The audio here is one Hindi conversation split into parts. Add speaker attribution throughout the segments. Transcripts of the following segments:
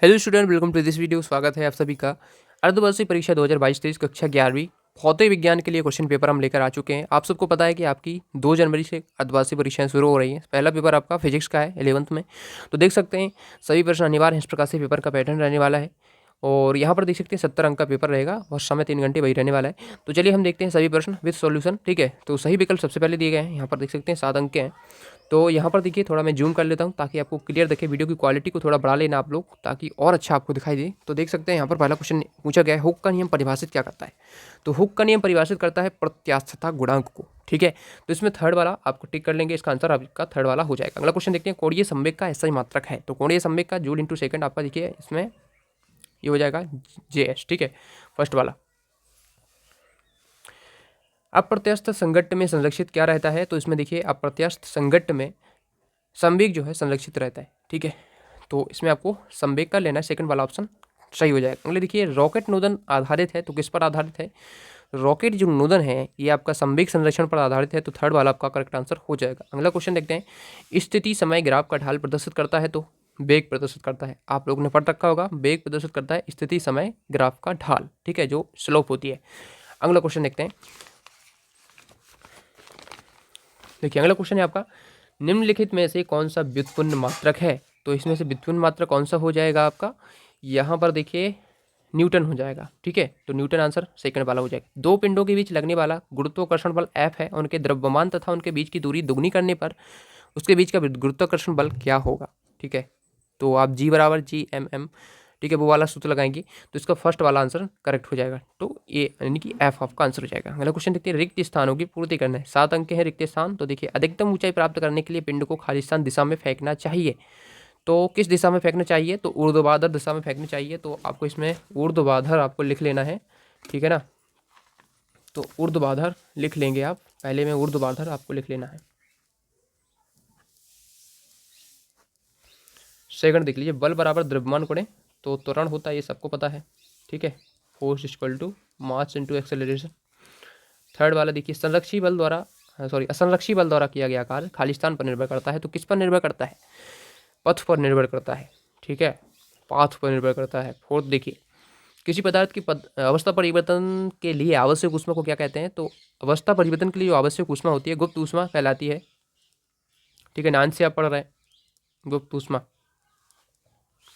Speaker 1: Hello student, welcome to this video. स्वागत है आप सभी का अर्धवार्षिक परीक्षा 2022-23 कक्षा 11वीं भौतिक विज्ञान के लिए क्वेश्चन पेपर हम लेकर आ चुके हैं। आप सबको पता है कि आपकी 2 जनवरी से अर्धवार्षिक परीक्षाएं शुरू हो रही हैं। पहला पेपर आपका फिजिक्स का है 11th में, तो देख सकते हैं सभी प्रश्न अनिवार्य हैं। इस प्रकार से पेपर का पैटर्न रहने वाला है और यहाँ पर देख सकते हैं 70 अंक का पेपर रहेगा और समय 3 घंटे वही रहने वाला है। तो चलिए हम देखते हैं सभी प्रश्न विद सॉल्यूशन। ठीक है, तो सही विकल्प सबसे पहले दिए गए हैं। यहाँ पर देख सकते हैं 7 अंक के हैं। तो यहाँ पर देखिए, थोड़ा मैं जूम कर लेता हूँ ताकि आपको क्लियर दिखे। वीडियो की क्वालिटी को थोड़ा बढ़ा लेना आप लोग, ताकि और अच्छा आपको दिखाई दे। तो देख सकते हैं यहाँ पर पहला क्वेश्चन पूछा गया है, हुक का नियम परिभाषित क्या करता है। तो हुक का नियम परिभाषित करता है प्रत्यास्थता गुणांक को। ठीक है, तो इसमें थर्ड वाला आपको टिक कर लेंगे, इसका आंसर आपका थर्ड वाला हो जाएगा। अगला क्वेश्चन देखते हैं, कोणीय संवेग का ऐसा ही मात्रक है। तो कोणीय संवेग का जूल इंटू सेकंड आपका देखिए इसमें ये हो जाएगा JS। ठीक है, फर्स्ट वाला। अप्रत्यस्थ संघट्ट में संरक्षित क्या रहता है। तो इसमें देखिए अप्रत्यस्थ संघट्ट में संवेग जो है संरक्षित रहता है। ठीक है, तो इसमें आपको संवेग का लेना है, सेकंड वाला ऑप्शन सही हो जाएगा। अगले देखिए, रॉकेट नोदन आधारित है। तो किस पर आधारित है। रॉकेट जो नोदन है ये आपका संवेग संरक्षण पर आधारित है। तो थर्ड वाला आपका करेक्ट आंसर हो जाएगा। अगला क्वेश्चन देखते हैं, स्थिति समय ग्राफ का ढाल प्रदर्शित करता है। तो वेग प्रदर्शित करता है। आप लोगों ने पढ़ रखा होगा, वेग प्रदर्शित करता है स्थिति समय ग्राफ का ढाल। ठीक है, जो स्लोप होती है। अगला क्वेश्चन देखते हैं, देखिए अगला क्वेश्चन है आपका, निम्नलिखित में से कौन सा व्युत्पन्न मात्रक है। तो इसमें से व्युत्पन्न मात्रक कौन सा हो जाएगा आपका। यहाँ पर देखिए न्यूटन हो जाएगा। ठीक है, तो न्यूटन आंसर सेकंड वाला हो जाएगा। दो पिंडों के बीच लगने वाला गुरुत्वाकर्षण बल F है। उनके द्रव्यमान तथा उनके बीच की दूरी दुगनी करने पर उसके बीच का गुरुत्वाकर्षण बल क्या होगा। ठीक है, तो आप G बराबर GMM, ठीक है, वो वाला सूत्र लगाएंगे तो इसका फर्स्ट वाला आंसर करेक्ट हो जाएगा। तो ये यानी कि F आपका आंसर हो जाएगा। अगला क्वेश्चन देखते हैं, रिक्त स्थानों की पूर्ति करना है। 7 अंक हैं रिक्त स्थान। तो देखिए, अधिकतम ऊंचाई प्राप्त करने के लिए पिंड को खाली स्थान दिशा में फेंकना चाहिए। तो किस दिशा में फेंकना चाहिए। तो ऊर्ध्वाधर दिशा में फेंकना चाहिए। तो आपको इसमें ऊर्ध्वाधर आपको लिख लेना है। ठीक है ना, तो ऊर्ध्वाधर लिख लेंगे आप। पहले में ऊर्ध्वाधर आपको लिख लेना है। सेकंड देख लीजिए, बल बराबर द्रव्यमान गुणे तो त्वरण होता है, ये सबको पता है। ठीक है, force equal to mass into acceleration. Third वाला देखिए, संरक्षी बल द्वारा असंरक्षी बल द्वारा किया गया कार्य खाली स्थान पर निर्भर करता है। तो किस पर निर्भर करता है। पथ पर निर्भर करता है। ठीक है, पाथ पर निर्भर करता है। फोर्थ देखिए, किसी पदार्थ की अवस्था परिवर्तन के लिए आवश्यक ऊष्मा को क्या कहते हैं। तो अवस्था परिवर्तन के लिए जो आवश्यक ऊष्मा होती है गुप्त ऊष्मा कहलाती है। ठीक है, नाम से आप पढ़ रहे हैं गुप्त ऊष्मा,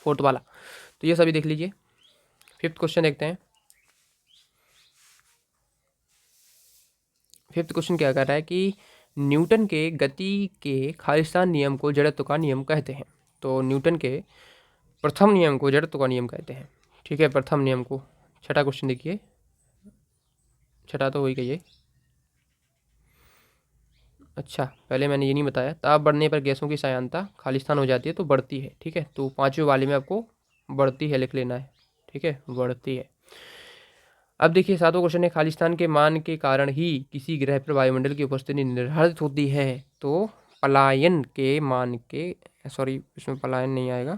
Speaker 1: फोर्थ वाला। तो ये सभी देख लीजिए। फिफ्थ क्वेश्चन देखते हैं। फिफ्थ क्वेश्चन क्या कर रहा है कि न्यूटन के गति के खालिस्तान नियम को जड़त्व का नियम कहते हैं। तो न्यूटन के प्रथम नियम को जड़त्व का नियम कहते हैं। ठीक है, प्रथम नियम को। छठा क्वेश्चन देखिए, छठा तो वही कहिए। अच्छा, पहले मैंने ये नहीं बताया, ताप बढ़ने पर गैसों की सायांता खालिस्तान हो जाती है तो बढ़ती है। ठीक है, तो पाँचवें वाले में आपको बढ़ती है लिख लेना है। ठीक है, बढ़ती है। अब देखिए सातवां क्वेश्चन है, खालिस्तान के मान के कारण ही किसी ग्रह पर वायुमंडल की उपस्थिति निर्धारित होती है। तो पलायन के मान के, सॉरी इसमें पलायन नहीं आएगा,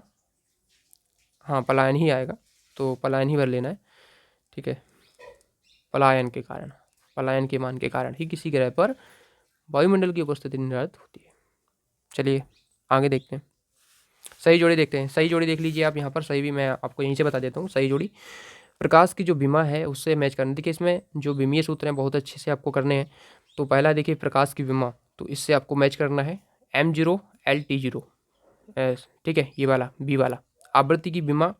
Speaker 1: हाँ पलायन ही आएगा, तो पलायन ही भर लेना है। ठीक है, पलायन के कारण, पलायन के मान के कारण ही किसी ग्रह पर वायुमंडल की उपस्थिति निर्धारित होती है। चलिए आगे देखते हैं, सही जोड़ी देखते हैं। सही जोड़ी देख लीजिए आप यहाँ पर। सही भी मैं आपको यहीं से बता देता हूँ। सही जोड़ी प्रकाश की जो विमा है उससे मैच करना। देखिए इसमें जो विमीय सूत्र हैं बहुत अच्छे से आपको करने हैं। तो पहला देखिए प्रकाश की विमा, तो इससे आपको मैच करना है M0 LT0। ठीक है, ये वाला बी वाला। आवृत्ति की विमा,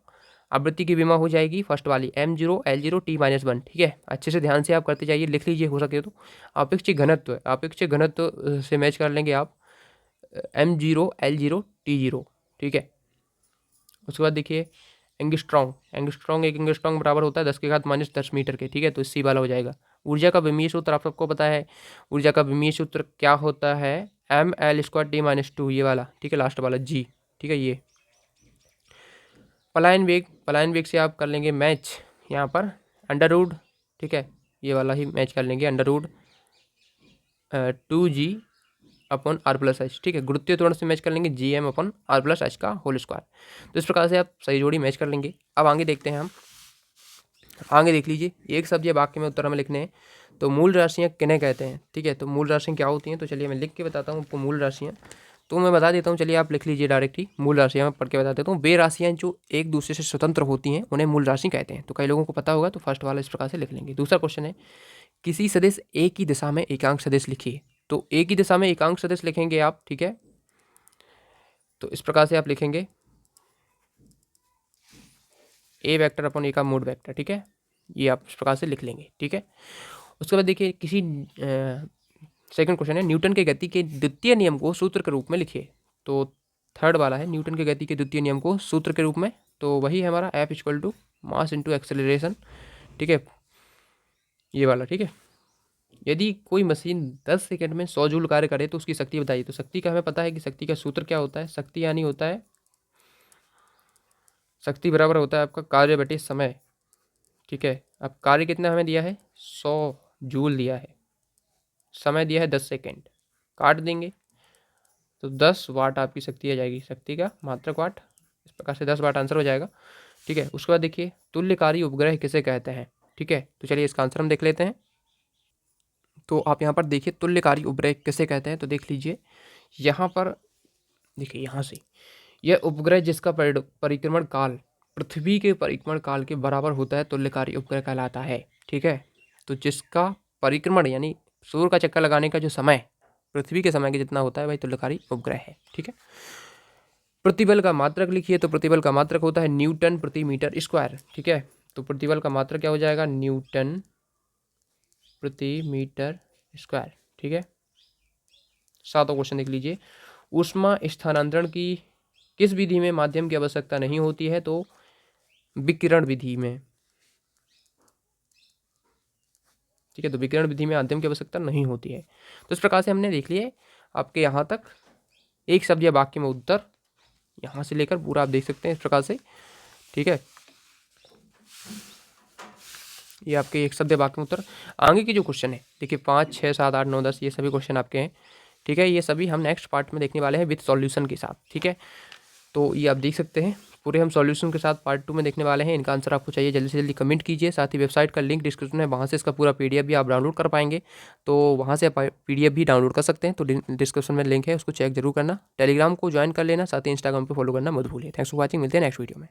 Speaker 1: आवृत्ति की विमा हो जाएगी फर्स्ट वाली M0 L0 T-1। ठीक है, अच्छे से ध्यान से आप करते जाइए, लिख लीजिए हो सके तो। अपेक्षित घनत्व है, अपेक्षित घनत्व से मैच कर लेंगे आप M0 L0 T0। ठीक है, उसके बाद देखिए एंगस्ट्रॉन्ग, एंगस्ट्रॉन्ग एक एंगस्ट्रॉन्ग बराबर होता है 10⁻10 मीटर के। ठीक है, तो सी वाला हो जाएगा। ऊर्जा का विमीय सूत्र आप सबको पता है। ऊर्जा का विमीय सूत्र क्या होता है, mL² T-2, ये वाला। ठीक है, लास्ट वाला जी। ठीक है, ये पलायन वेग, पलायन वेग से आप कर लेंगे मैच यहाँ पर अंडर रूट। ठीक है, ये वाला ही मैच कर लेंगे अंडर रूट 2G/r+h। ठीक है, गुरुत्वीय त्वरण से मैच कर लेंगे Gm/r+h का होल स्क्वायर। तो इस प्रकार से आप सही जोड़ी मैच कर लेंगे। अब आगे देखते हैं हम, आगे देख लीजिए, एक शब्द या वाक्य में उत्तर हमें लिखने हैं। तो मूल राशियाँ किन्हें कहते हैं। ठीक है, तो मूल राशियाँ क्या होती हैं, तो चलिए मैं लिख के बताता हूँ आपको मूल राशियाँ। तो मैं बता देता हूँ, चलिए आप लिख लीजिए डायरेक्ट ही। मूल राशियाँ मैं पढ़ के बता देता हूँ। वे राशियाँ जो एक दूसरे से स्वतंत्र होती हैं उन्हें मूल राशि कहते हैं। तो कई लोगों को पता होगा, तो फर्स्ट वाला इस प्रकार से लिख लेंगे। दूसरा क्वेश्चन है, किसी सदिश ए की दिशा में एकांक सदिश लिखिए। तो ए की दिशा में एकांक सदिश लिखेंगे आप, ठीक है। तो इस प्रकार से आप लिखेंगे ए वेक्टर अपॉन ए का मोड वेक्टर, ठीक है। ये आप इस प्रकार से लिख लेंगे, ठीक है। उसके बाद देखिए, किसी सेकंड क्वेश्चन है, न्यूटन के गति के द्वितीय नियम को सूत्र के रूप में लिखिए। तो थर्ड वाला है, न्यूटन के गति के द्वितीय नियम को सूत्र के रूप में। तो वही है हमारा F equal to mass into acceleration, ठीक है, ये वाला, ठीक है। यदि कोई मशीन 10 सेकंड में 100 जूल कार्य करे तो उसकी शक्ति बताइए। तो शक्ति का हमें पता है कि शक्ति का सूत्र क्या होता है। शक्ति यानी होता है, शक्ति बराबर होता है आपका कार्य बटे समय, ठीक है। अब कार्य कितना हमें दिया है, 100 जूल दिया है, समय दिया है 10 सेकेंड, काट देंगे तो 10 वाट आपकी शक्ति आ जाएगी, शक्ति का मात्रक वाट। इस प्रकार से 10 वाट आंसर हो जाएगा, ठीक है। उसके बाद देखिए, तुल्यकारी उपग्रह किसे कहते हैं, ठीक है। तो चलिए इसका आंसर हम देख लेते हैं। तो आप यहाँ पर देखिए, तुल्यकारी उपग्रह किसे कहते हैं। तो देख लीजिए यहाँ पर, देखिए यहाँ से, यह उपग्रह जिसका परिक्रमण काल पृथ्वी के परिक्रमण काल के बराबर होता है तुल्यकारी उपग्रह कहलाता है, ठीक है। तो जिसका परिक्रमण यानी सूर्य का चक्कर लगाने का जो समय पृथ्वी के समय के जितना होता है, वही तुल्यकारी उपग्रह है, ठीक है। प्रतिबल का मात्रक लिखिए। तो प्रतिबल का मात्रक होता है न्यूटन प्रति मीटर स्क्वायर, ठीक है। तो प्रतिबल का मात्रक क्या हो जाएगा, न्यूटन प्रति मीटर स्क्वायर, ठीक है। सातवां क्वेश्चन देख लीजिए, ऊष्मा स्थानांतरण की किस विधि में माध्यम की आवश्यकता नहीं होती है। तो विकिरण विधि में, ठीक है। तो विकिरण विधि में माध्यम की आवश्यकता नहीं होती है। तो इस प्रकार से हमने देख लिया आपके यहाँ तक एक शब्द या वाक्य में उत्तर, यहाँ से लेकर पूरा आप देख सकते हैं इस प्रकार से, ठीक है। ये आपके एक शब्द या वाक्य में उत्तर। आगे के जो क्वेश्चन है देखिए 5, 6, 7, 8, 9, 10 ये सभी क्वेश्चन आपके हैं, ठीक है। ये सभी हम नेक्स्ट पार्ट में देखने वाले हैं विद सॉल्यूशन के साथ, ठीक है। तो ये आप देख सकते हैं पूरे हम सॉल्यूशन के साथ पार्ट 2 में देखने वाले हैं। इनका आंसर आपको चाहिए जल्दी से जल्दी कमेंट कीजिए। साथ ही वेबसाइट का लिंक डिस्क्रिप्शन में, वहाँ से इसका पूरा PDF भी आप डाउनलोड कर पाएंगे। तो वहाँ से आप PDF भी डाउनलोड कर सकते हैं। तो डिस्क्रिप्शन में लिंक है, उसको चेक जरूर करना। टेलीग्राम को ज्वाइन कर लेना, साथ ही इंस्टाग्राम पर फॉलो करना मत भूलिए। थैंक्स फॉर वॉचिंग, मिलते हैं नेक्स्ट वीडियो में।